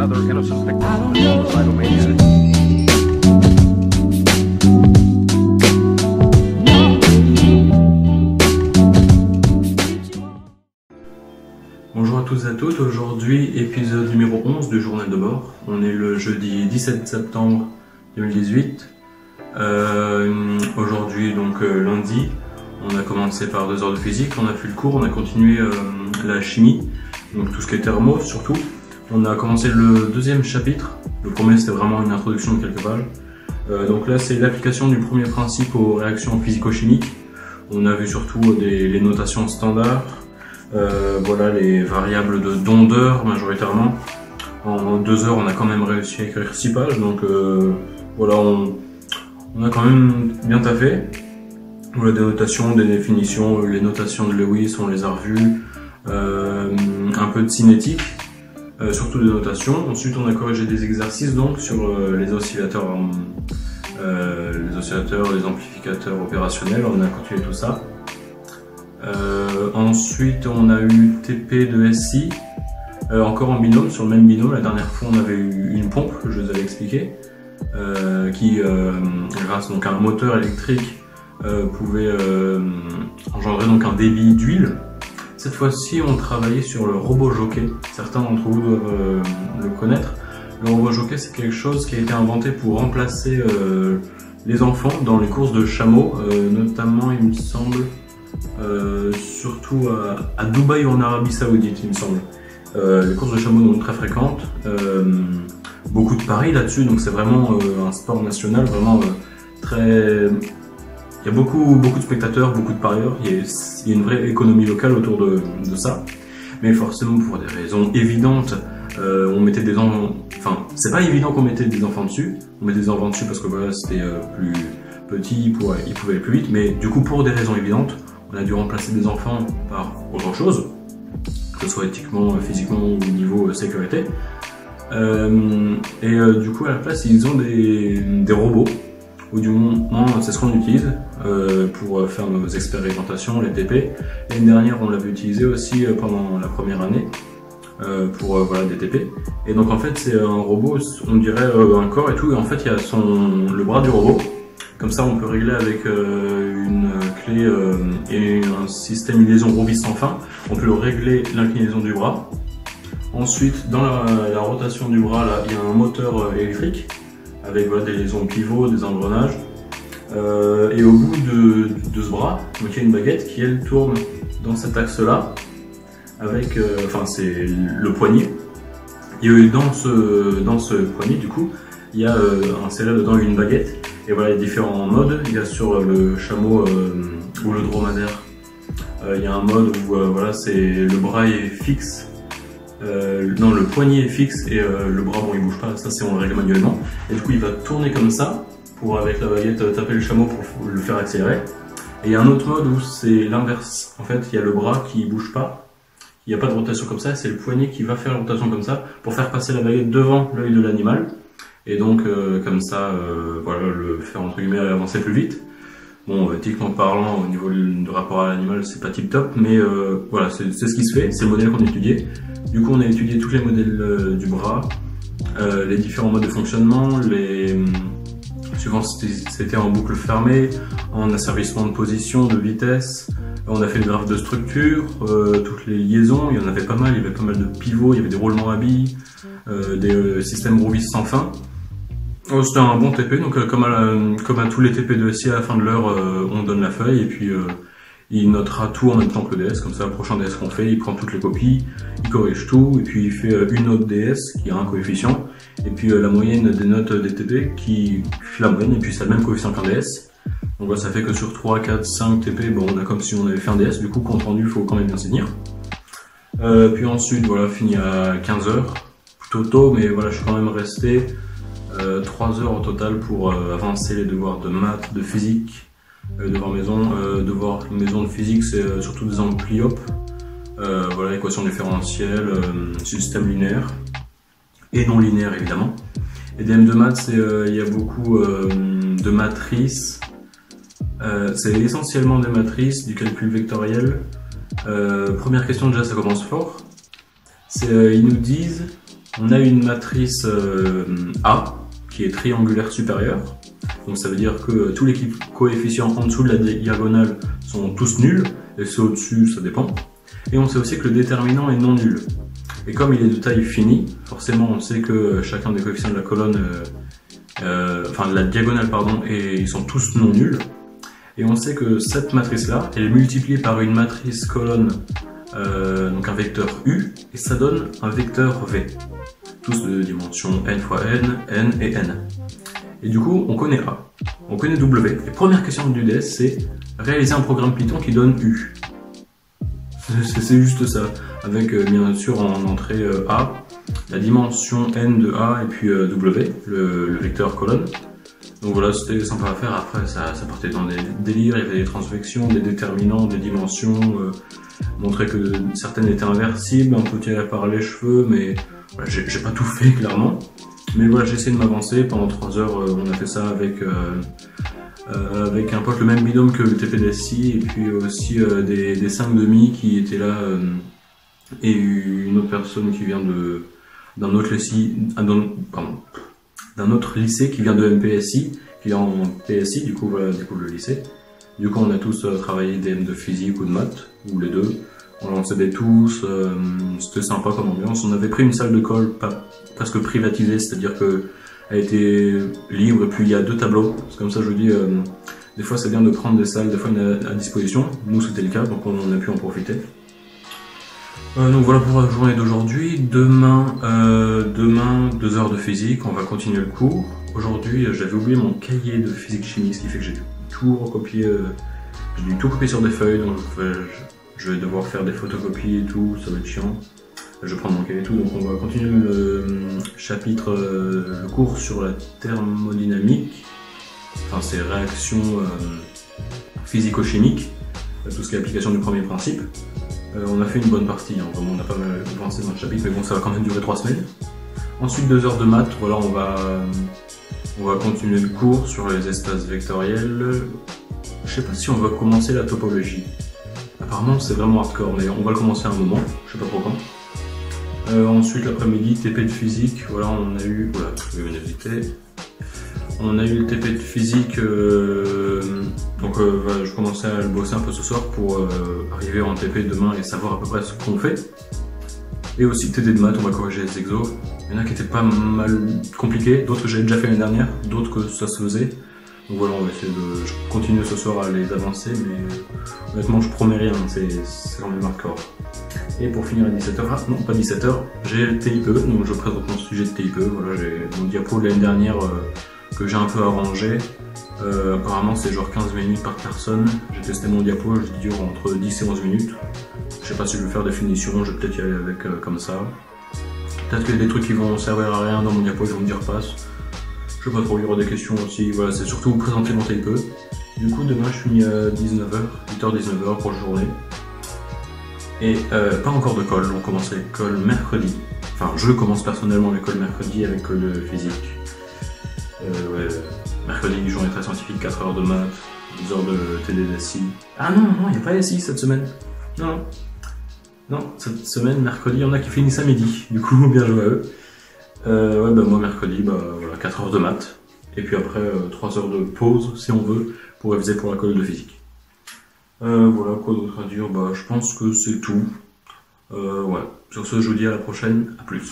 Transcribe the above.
another innocent victim of suicidal maniac. Bonjour à tous et à toutes, aujourd'hui épisode numéro 11 du journal de bord. On est le jeudi 17 septembre 2018. Aujourd'hui donc lundi, on a commencé par 2 heures de physique, on a fait le cours, on a continué la chimie, donc tout ce qui est thermo surtout. On a commencé le deuxième chapitre, le premier c'était vraiment une introduction de quelques pages. Donc là c'est l'application du premier principe aux réactions physico-chimiques. On a vu surtout les notations standards. Voilà les variables de d'ondeur majoritairement. En 2 heures on a quand même réussi à écrire 6 pages, donc voilà on a quand même bien taffé. Voilà des notations, des définitions, les notations de Lewis on les a revues, un peu de cinétique, surtout des notations. Ensuite on a corrigé des exercices donc sur les oscillateurs, les amplificateurs opérationnels, on a continué tout ça. Ensuite on a eu TP de SI, encore en binôme, sur le même binôme. La dernière fois on avait eu une pompe, je vous avais expliqué, qui grâce donc à un moteur électrique pouvait engendrer donc un débit d'huile. Cette fois-ci on travaillait sur le robot jockey, certains d'entre vous doivent le connaître. Le robot jockey c'est quelque chose qui a été inventé pour remplacer les enfants dans les courses de chameaux, notamment il me semble surtout à Dubaï ou en Arabie Saoudite, il me semble. Les courses de chameaux sont très fréquentes, beaucoup de paris là-dessus, donc c'est vraiment un sport national, vraiment très... Il y a beaucoup de spectateurs, beaucoup de parieurs, il y a une vraie économie locale autour de ça. Mais forcément pour des raisons évidentes, on mettait des enfants... Enfin, c'est pas évident qu'on mettait des enfants dessus, on mettait des enfants dessus parce que voilà, c'était plus petit, ils pouvaient aller plus vite, mais du coup pour des raisons évidentes, on a dû remplacer des enfants par autre chose, que ce soit éthiquement, physiquement ou au niveau sécurité. Du coup à la place ils ont des robots, ou du moins c'est ce qu'on utilise pour faire nos expérimentations, les TP. L'année dernière on l'avait utilisé aussi pendant la première année pour voilà, des TP. Et donc en fait c'est un robot, on dirait un corps et tout, et en fait il y a le bras du robot. Comme ça, on peut régler avec une clé et un système de liaison Rovis sans fin. On peut régler l'inclinaison du bras. Ensuite, dans la rotation du bras, là, il y a un moteur électrique avec voilà, des liaisons pivots, des engrenages. Et au bout de ce bras, donc, il y a une baguette qui, elle, tourne dans cet axe-là. Avec, enfin, c'est le poignet. Et dans ce poignet, du coup, il y a inséré dedans une baguette. Et voilà, il y a différents modes. Il y a sur le chameau ou le dromadaire, il y a un mode où voilà, le bras est fixe, non, le poignet est fixe et le bras, bon, il bouge pas. Ça, on le règle manuellement. Et du coup, il va tourner comme ça pour, avec la baguette, taper le chameau pour le faire accélérer. Et il y a un autre mode où c'est l'inverse. En fait, il y a le bras qui bouge pas. Il n'y a pas de rotation comme ça. C'est le poignet qui va faire la rotation comme ça pour faire passer la baguette devant l'œil de l'animal. Et donc comme ça, voilà, le faire entre guillemets avancer plus vite. Bon, techniquement parlant, au niveau du rapport à l'animal, c'est pas tip top, mais voilà, c'est ce qui se fait, c'est le modèle qu'on a étudié. Du coup, on a étudié tous les modèles du bras, les différents modes de fonctionnement, suivant si c'était en boucle fermée, en asservissement de position, de vitesse. On a fait le graphe de structure, toutes les liaisons, il y en avait pas mal, il y avait pas mal de pivots, il y avait des roulements à billes, des systèmes Rovis sans fin. C'était un bon TP, donc comme à tous les TP de SI, à la fin de l'heure, on donne la feuille et puis il notera tout en même temps que le DS, comme ça le prochain DS qu'on fait, il prend toutes les copies, il corrige tout, et puis il fait une note DS qui a un coefficient, et puis la moyenne des notes des TP qui fait la moyenne, et puis ça a le même coefficient qu'un DS. Donc voilà, ça fait que sur 3, 4, 5 TP, bon, on a comme si on avait fait un DS, du coup compte rendu, il faut quand même bien s'y tenir. Puis ensuite, voilà, fini à 15 h, plutôt tôt, mais voilà, je suis quand même resté 3 heures au total pour avancer les devoirs de maths, de physique, devoirs maison de physique, c'est surtout des ampliopes, voilà, équation différentielle, système linéaire et non linéaire évidemment. Et DM de maths, il y a beaucoup de matrices, c'est essentiellement des matrices, du calcul vectoriel. Première question déjà, ça commence fort. Ils nous disent On a une matrice A qui est triangulaire supérieure. Donc ça veut dire que tous les coefficients en dessous de la diagonale sont tous nuls, et ceux au-dessus, ça dépend. Et on sait aussi que le déterminant est non nul. Et comme il est de taille finie, forcément on sait que chacun des coefficients de la colonne, enfin de la diagonale pardon, et ils sont tous non nuls. Et on sait que cette matrice-là, elle est multipliée par une matrice colonne, donc un vecteur U, et ça donne un vecteur V. Tous de dimension n fois n et n. Et du coup, on connaît A, on connaît W. Et première question du DS, c'est réaliser un programme Python qui donne U. C'est juste ça, avec bien sûr en entrée A, la dimension n de A et puis W, le vecteur colonne. Donc voilà, c'était sympa à faire. Après, ça partait dans des délires, il y avait des transvections, des déterminants, des dimensions, montrer que certaines étaient inversibles, un peu tirées par les cheveux, mais voilà, j'ai pas tout fait clairement. Mais voilà, j'ai essayé de m'avancer. Pendant 3 heures, on a fait ça avec un pote, le même binôme que le TPDSI, et puis aussi des 5 demi qui étaient là, et une autre personne qui vient d'un autre lycée qui vient de MPSI, qui est en PSI, du coup voilà, le lycée. Du coup on a tous travaillé DM de physique ou de maths, ou les deux. On s'aidait tous, c'était sympa comme ambiance. On avait pris une salle de colle presque privatisée, c'est-à-dire que elle était libre, et puis il y a 2 tableaux. C'est comme ça je vous dis, des fois c'est bien de prendre des salles, des fois à disposition. Nous c'était le cas, donc on a pu en profiter. Donc voilà pour la journée d'aujourd'hui. Demain, 2 heures de physique, on va continuer le cours. Aujourd'hui, j'avais oublié mon cahier de physique-chimie, ce qui fait que j'ai dû tout recopier, j'ai dû tout copier sur des feuilles, donc je vais devoir faire des photocopies et tout, ça va être chiant. Je vais prendre mon cahier et tout, donc on va continuer le chapitre, le cours sur la thermodynamique, enfin ces réactions physico-chimiques, tout ce qui est application du premier principe. On a fait une bonne partie, hein. Vraiment on a pas mal avancé dans le chapitre, mais bon ça va quand même durer 3 semaines. Ensuite 2 heures de maths, voilà, on va continuer le cours sur les espaces vectoriels. Je sais pas si on va commencer la topologie. Apparemment c'est vraiment hardcore, mais on va le commencer à un moment, je sais pas trop quand. Ensuite l'après-midi, TP de physique, voilà on a eu, voilà, je vais m'éviter. On a eu le TP de physique, donc voilà, je commençais à le bosser un peu ce soir pour arriver en TP demain et savoir à peu près ce qu'on fait. Et aussi le TD de maths, on va corriger les exos. Il y en a qui étaient pas mal compliqués, d'autres que j'avais déjà fait l'année dernière, d'autres que ça se faisait. Donc voilà, on va essayer de continuer ce soir à les avancer, mais honnêtement je promets rien, c'est quand même hardcore. Et pour finir à 17h, ah non pas 17h, j'ai le TIPE, donc je présente mon sujet de TIPE, voilà, j'ai mon diapo de l'année dernière que j'ai un peu arrangé. Apparemment c'est genre 15 minutes par personne, j'ai testé mon diapo, je dure entre 10 et 11 minutes. Je sais pas si je vais faire des finitions, je vais peut-être y aller avec comme ça. Peut-être qu'il y a des trucs qui vont servir à rien dans mon diapo, je vais me dire passe. Je sais pas trop, il y aura des questions aussi, voilà, c'est surtout vous présenter mon TIPE. Du coup demain je finis à 19h, 8h-19h pour la journée. Et pas encore de colle, on commence l'école mercredi. Enfin je commence personnellement l'école mercredi avec le physique. Ouais, mercredi, journée très scientifique, 4 heures de maths, 12 heures de TD-SI. Ah non, il n'y a pas SI cette semaine. Non, cette semaine, mercredi, il y en a qui finissent à midi. Du coup, bien joué à eux. Ouais, bah moi, mercredi, voilà, 4 heures de maths. Et puis après, 3 heures de pause, si on veut, pour réviser pour la colle de physique. Voilà, quoi d'autre à dire? Bah, je pense que c'est tout. Ouais, sur ce, je vous dis à la prochaine, à plus.